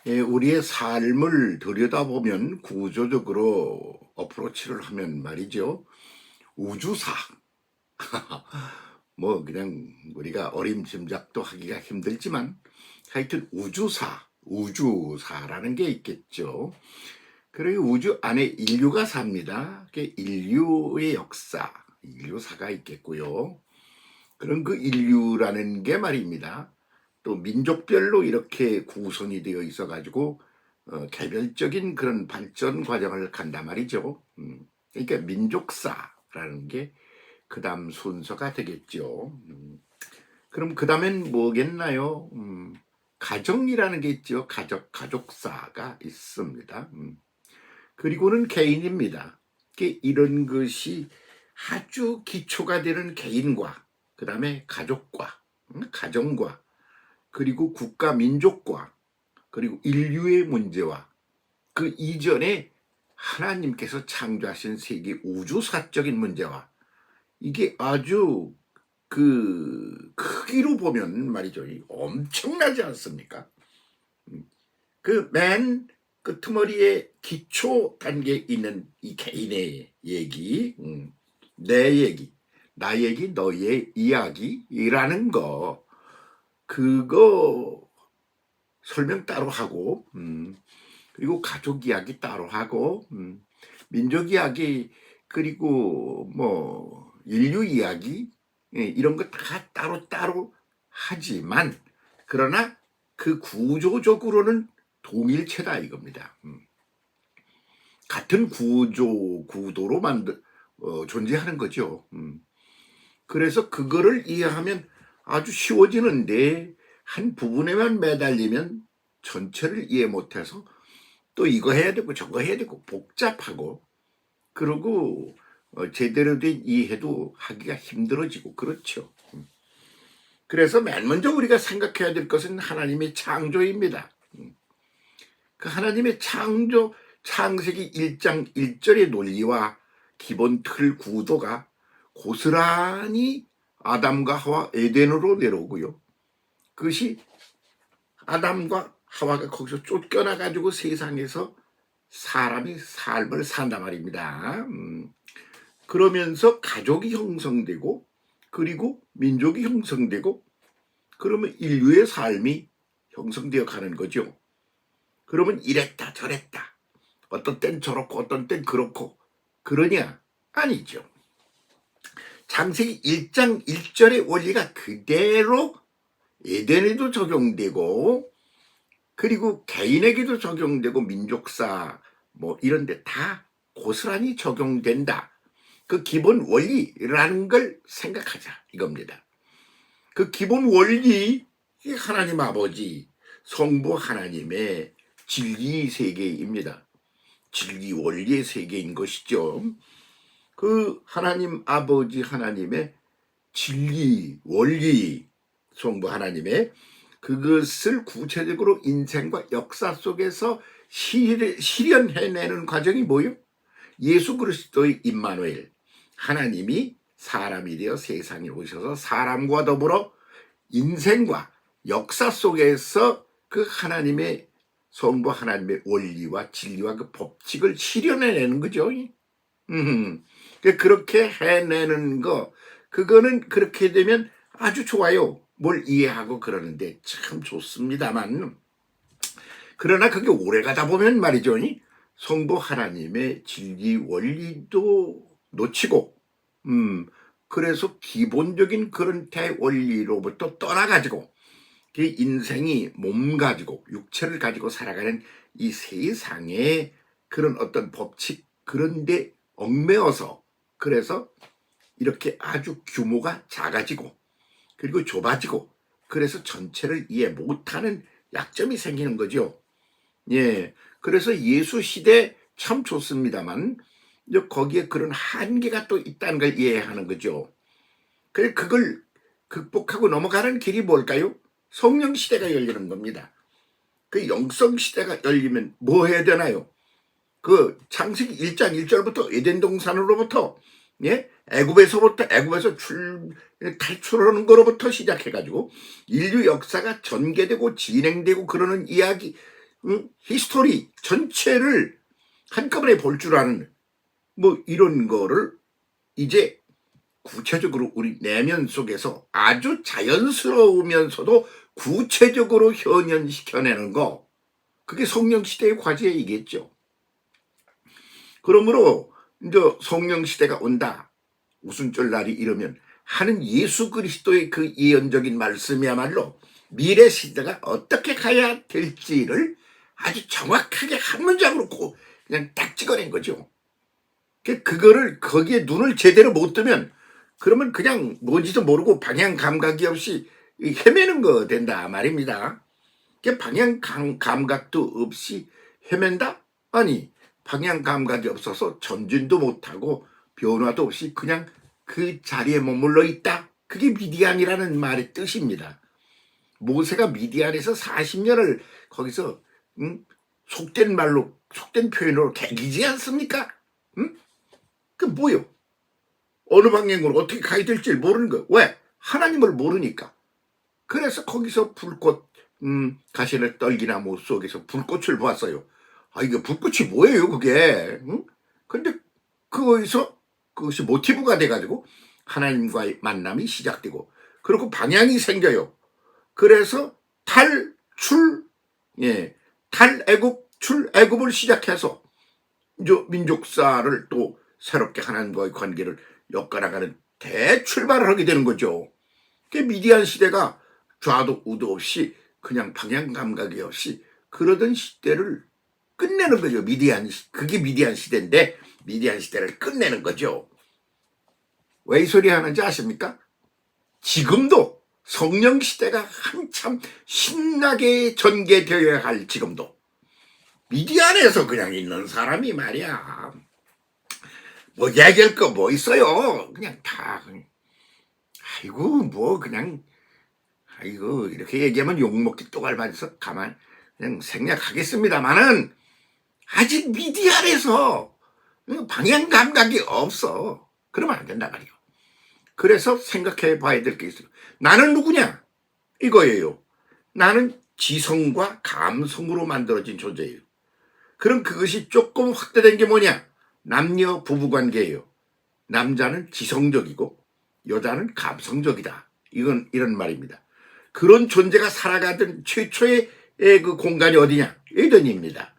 우리의 삶을 들여다보면 구조적으로 어프로치를 하면 말이죠. 우주사. 뭐 그냥 우리가 어림짐작도 하기가 힘들지만 하여튼 우주사라는 게 있겠죠. 그리고 우주 안에 인류가 삽니다. 인류의 역사, 인류사가 있겠고요. 그런 그 인류라는 게 말입니다. 또 민족별로 이렇게 구성이 되어 있어 가지고 개별적인 그런 발전 과정을 간단 말이죠. 그러니까 민족사라는 게 그 다음 순서가 되겠죠. 그럼 그 다음엔 뭐겠나요? 가정이라는 게 있죠. 가족사가 있습니다. 그리고는 개인입니다. 이런 것이 아주 기초가 되는 개인과 그 다음에 가족과 가정과 그리고 국가 민족과 그리고 인류의 문제와 그 이전에 하나님께서 창조하신 세계 우주사적인 문제와 이게 아주 그 크기로 보면 말이죠. 엄청나지 않습니까? 그 맨 끄트머리에 기초 단계에 있는 이 개인의 얘기, 내 얘기, 나 얘기, 너의 이야기라는 거, 그거 설명 따로 하고, 그리고 가족 이야기 따로 하고, 민족 이야기, 그리고 뭐 인류 이야기 이런 거 다 따로 하지만 그러나 그 구조적으로는 동일체다 이겁니다. 같은 구도로 존재하는 거죠. 그래서 그거를 이해하면 아주 쉬워지는데 한 부분에만 매달리면 전체를 이해 못해서 또 이거 해야 되고 저거 해야 되고 복잡하고 그러고 제대로 된 이해도 하기가 힘들어지고 그렇죠. 그래서 맨 먼저 우리가 생각해야 될 것은 하나님의 창조입니다. 그 하나님의 창세기 1장 1절의 논리와 기본 틀 구도가 고스란히 아담과 하와 에덴으로 내려오고요. 그것이 아담과 하와가 거기서 쫓겨나 가지고 세상에서 사람이 삶을 산단 말입니다. 그러면서 가족이 형성되고 그리고 민족이 형성되고 그러면 인류의 삶이 형성되어 가는 거죠. 그러면 이랬다 저랬다 어떤 땐 저렇고 어떤 땐 그렇고 그러냐? 아니죠. 창세기 1장 1절의 원리가 그대로 에덴에도 적용되고 그리고 개인에게도 적용되고 민족사 뭐 이런 데 다 고스란히 적용된다. 그 기본 원리라는 걸 생각하자 이겁니다. 그 기본 원리 하나님 아버지 성부 하나님의 진리 세계입니다. 진리 원리의 세계인 것이죠. 그 하나님 아버지 하나님의 진리 원리 성부 하나님의 그것을 구체적으로 인생과 역사 속에서 실현해내는 과정이 뭐요? 예수 그리스도의 임마누엘 하나님이 사람이 되어 세상에 오셔서 사람과 더불어 인생과 역사 속에서 그 하나님의 성부 하나님의 원리와 진리와 그 법칙을 실현해내는 거죠. 그렇게 해내는 거 그거는 그렇게 되면 아주 좋아요. 뭘 이해하고 그러는데 참 좋습니다만 그러나 그게 오래 가다 보면 말이죠. 성부 하나님의 진리 원리도 놓치고 그래서 기본적인 그런 대원리로부터 떠나가지고 그 인생이 몸 가지고 육체를 가지고 살아가는 이 세상에 그런 어떤 법칙 그런데 얽매어서 그래서 이렇게 아주 규모가 작아지고 그리고 좁아지고 그래서 전체를 이해 못하는 약점이 생기는 거죠. 예, 그래서 예수 시대 참 좋습니다만 거기에 그런 한계가 또 있다는 걸 이해하는 거죠. 그래 그걸 극복하고 넘어가는 길이 뭘까요? 성령 시대가 열리는 겁니다. 그 영성 시대가 열리면 뭐 해야 되나요? 그 창세기 1장 1절부터 에덴 동산으로부터 애굽에서 탈출하는 거로부터 시작해가지고 인류 역사가 전개되고 진행되고 그러는 이야기 히스토리 전체를 한꺼번에 볼 줄 아는 뭐 이런 거를 이제 구체적으로 우리 내면 속에서 아주 자연스러우면서도 구체적으로 현현시켜내는 거, 그게 성령시대의 과제이겠죠. 그러므로 이제 성령시대가 온다, 우순절 날이 이르면 하는 예수 그리스도의 그 예언적인 말씀이야말로 미래 시대가 어떻게 가야 될지를 아주 정확하게 한 문장으로 그냥 딱 찍어낸 거죠. 그거를 거기에 눈을 제대로 못 뜨면 그러면 그냥 뭔지도 모르고 방향 감각이 없이 헤매는 거 된다 말입니다. 방향 감각도 없이 헤맨다? 아니, 방향 감각이 없어서 전진도 못하고 변화도 없이 그냥 그 자리에 머물러 있다. 그게 미디안이라는 말의 뜻입니다. 모세가 미디안에서 40년을 거기서 속된 말로, 속된 표현으로 개기지 않습니까? 그 뭐요? 어느 방향으로 어떻게 가야 될지 모르는 거. 왜? 하나님을 모르니까. 그래서 거기서 불꽃 가시는 떨기나무 속에서 불꽃을 보았어요. 아, 이게 불꽃이 뭐예요 그게? 근데 거기서 그것이 모티브가 돼가지고 하나님과의 만남이 시작되고, 그리고 방향이 생겨요. 그래서 탈애굽 출애굽을 시작해서 이제 민족사를 또 새롭게 하나님과의 관계를 엮어나가는 대출발을 하게 되는 거죠. 그 미디안 시대가 좌도 우도 없이 그냥 방향 감각이 없이 그러던 시대를 끝내는 거죠. 그게 미디안 시대인데 미디안 시대를 끝내는 거죠. 왜 이 소리 하는지 아십니까? 지금도 성령 시대가 한참 신나게 전개되어야 할 지금도 미디안에서 그냥 있는 사람이 말이야, 뭐 얘기할 거 뭐 있어요. 그냥 다 아이고 뭐 그냥 아이고 이렇게 얘기하면 욕먹기 또갈맞아서 가만 그냥 생략하겠습니다만은 아직 미디안에서 방향 감각이 없어. 그러면 안 된다 말이요. 그래서 생각해 봐야 될 게 있어요. 나는 누구냐? 이거예요. 나는 지성과 감성으로 만들어진 존재예요. 그럼 그것이 조금 확대된 게 뭐냐? 남녀 부부관계예요. 남자는 지성적이고 여자는 감성적이다. 이건 이런 말입니다. 그런 존재가 살아가던 최초의 그 공간이 어디냐? 에덴입니다.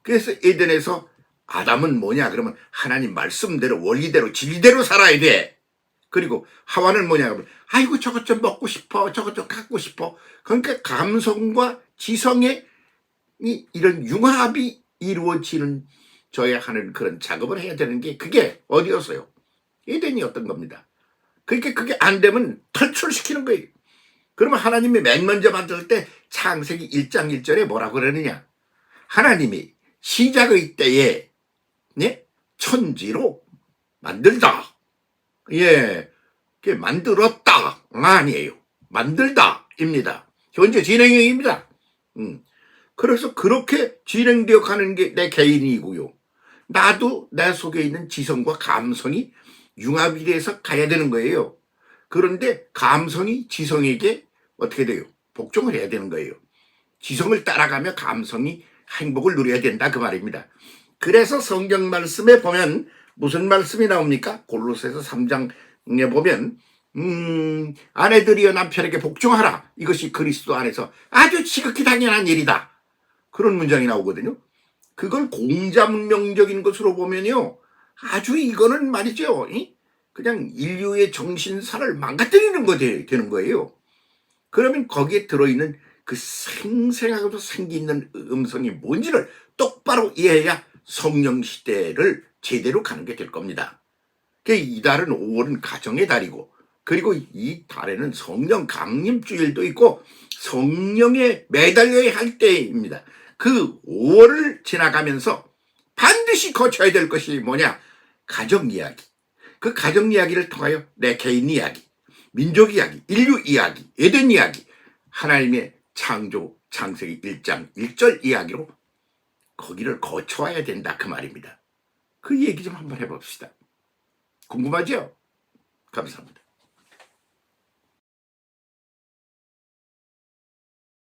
그래서 에덴에서 아담은 뭐냐? 그러면 하나님 말씀대로 원리대로 진리대로 살아야 돼. 그리고 하와는 뭐냐? 그러면 아이고 저것 좀 먹고 싶어, 저것 좀 갖고 싶어. 그러니까 감성과 지성의 이런 융합이 이루어지는 저야 하는 그런 작업을 해야 되는 게 그게 어디였어요? 에덴이었던 겁니다. 그러니까 그게 안 되면 탈출시키는 거예요. 그러면 하나님이 맨 먼저 만들 때 창세기 1장 1절에 뭐라고 그러느냐? 하나님이 시작의 때에 천지로 만들다. 그게 만들었다 아니에요. 만들다입니다. 현재 진행형입니다. 그래서 그렇게 진행되어 가는 게 내 개인이고요. 나도 내 속에 있는 지성과 감성이 융합이 돼서 가야 되는 거예요. 그런데 감성이 지성에게 어떻게 돼요? 복종을 해야 되는 거예요. 지성을 따라가며 감성이 행복을 누려야 된다 그 말입니다. 그래서 성경 말씀에 보면 무슨 말씀이 나옵니까? 골로새서 3장에 보면 아내들이여 남편에게 복종하라. 이것이 그리스도 안에서 아주 지극히 당연한 일이다. 그런 문장이 나오거든요. 그걸 공자문명적인 것으로 보면요, 아주 이거는 말이죠, 그냥 인류의 정신사를 망가뜨리는 거 되는 거예요. 그러면 거기에 들어있는 그 생생하고도 생기 있는 음성이 뭔지를 똑바로 이해해야 성령 시대를 제대로 가는 게 될 겁니다. 이달은 5월은 가정의 달이고, 그리고 이 달에는 성령 강림주일도 있고 성령에 매달려야 할 때입니다. 그 5월을 지나가면서 반드시 거쳐야 될 것이 뭐냐? 가정 이야기. 그 가정 이야기를 통하여 내 개인 이야기, 민족 이야기, 인류 이야기, 에덴 이야기, 하나님의 창조 창세기 1장 1절 이야기로 거기를 거쳐와야 된다 그 말입니다. 그 얘기 좀 한번 해봅시다. 궁금하죠? 감사합니다.